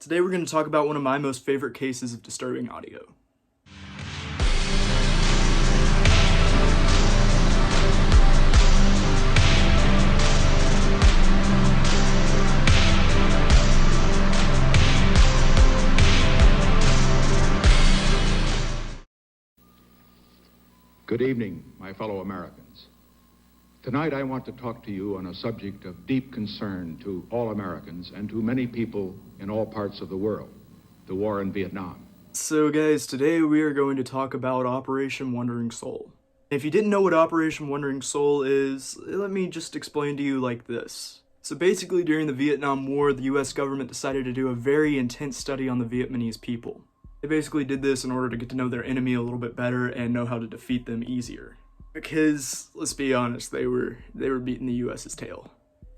Today we're going to talk about one of my most favorite cases of disturbing audio. Good evening, my fellow Americans. Tonight I want to talk to you on a subject of deep concern to all Americans and to many people in all parts of the world, the war in Vietnam. So guys, today we are going to talk about Operation Wandering Soul. If you didn't know what Operation Wandering Soul is, let me just explain to you like this. So basically during the Vietnam War, the US government decided to do a very intense study on the Vietnamese people. They basically did this in order to get to know their enemy a little bit better and know how to defeat them easier. Because, let's be honest, they were beating the US's tail.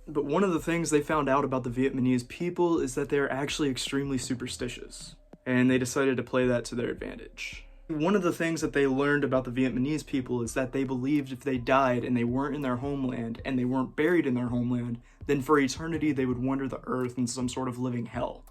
But one of the things they found out about the Vietnamese people is that they're actually extremely superstitious. And they decided to play that to their advantage. One of the things that they learned about the Vietnamese people is that they believed if they died and they weren't in their homeland and they weren't buried in their homeland, then for eternity they would wander the earth in some sort of living hell,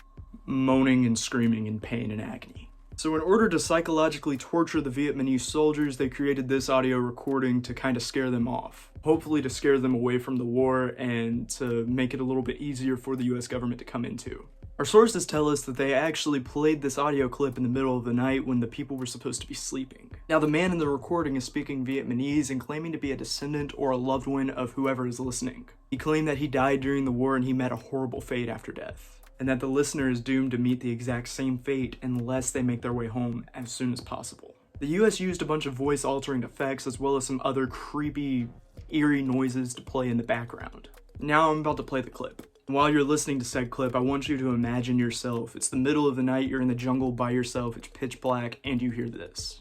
moaning and screaming in pain and agony. So in order to psychologically torture the Vietnamese soldiers, they created this audio recording to kind of scare them off. Hopefully to scare them away from the war and to make it a little bit easier for the US government to come into. Our sources tell us that they actually played this audio clip in the middle of the night when the people were supposed to be sleeping. Now the man in the recording is speaking Vietnamese and claiming to be a descendant or a loved one of whoever is listening. He claimed that he died during the war and he met a horrible fate after death, and that the listener is doomed to meet the exact same fate unless they make their way home as soon as possible. The US used a bunch of voice-altering effects as well as some other creepy, eerie noises to play in the background. Now I'm about to play the clip. While you're listening to said clip, I want you to imagine yourself. It's the middle of the night, you're in the jungle by yourself, it's pitch black, and you hear this.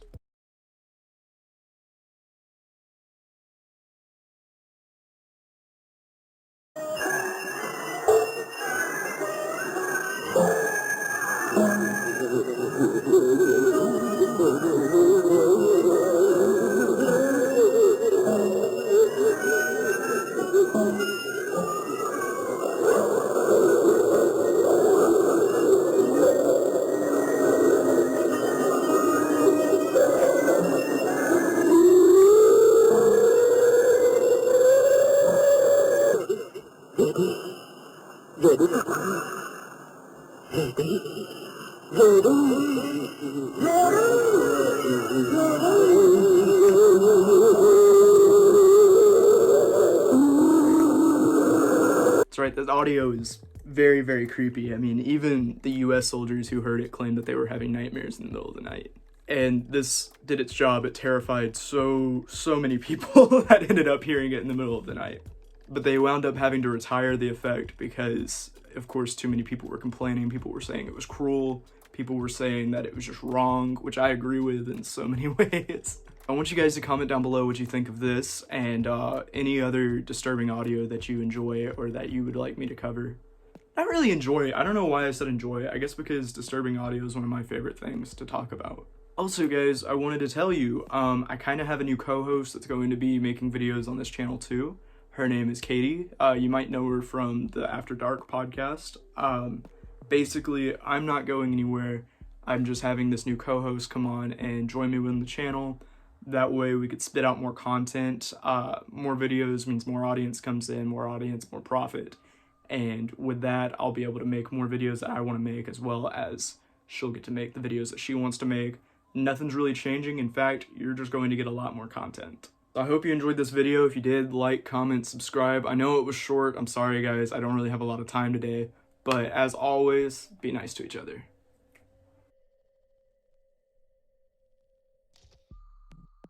That's right, the audio is very, very creepy. I mean, even the US soldiers who heard it claimed that they were having nightmares in the middle of the night. And this did its job. It terrified so many people that ended up hearing it in the middle of the night. But they wound up having to retire the effect because, of course, too many people were complaining. People were saying it was cruel. People were saying that it was just wrong, which I agree with in so many ways. I want you guys to comment down below what you think of this and any other disturbing audio that you enjoy or that you would like me to cover. Not really enjoy. I don't know why I said enjoy. I guess because disturbing audio is one of my favorite things to talk about. Also, guys, I wanted to tell you, I kind of have a new co-host that's going to be making videos on this channel too. Her name is Katie. You might know her from the After Dark podcast. Basically, I'm not going anywhere. I'm just having this new co-host come on and join me on the channel. That way we could spit out more content. More videos means more audience comes in, more audience, more profit. And with that, I'll be able to make more videos that I want to make, as well as she'll get to make the videos that she wants to make. Nothing's really changing. In fact, you're just going to get a lot more content. I hope you enjoyed this video. If you did, like, comment, subscribe. I know it was short. I'm sorry, guys. I don't really have a lot of time today. But as always, be nice to each other.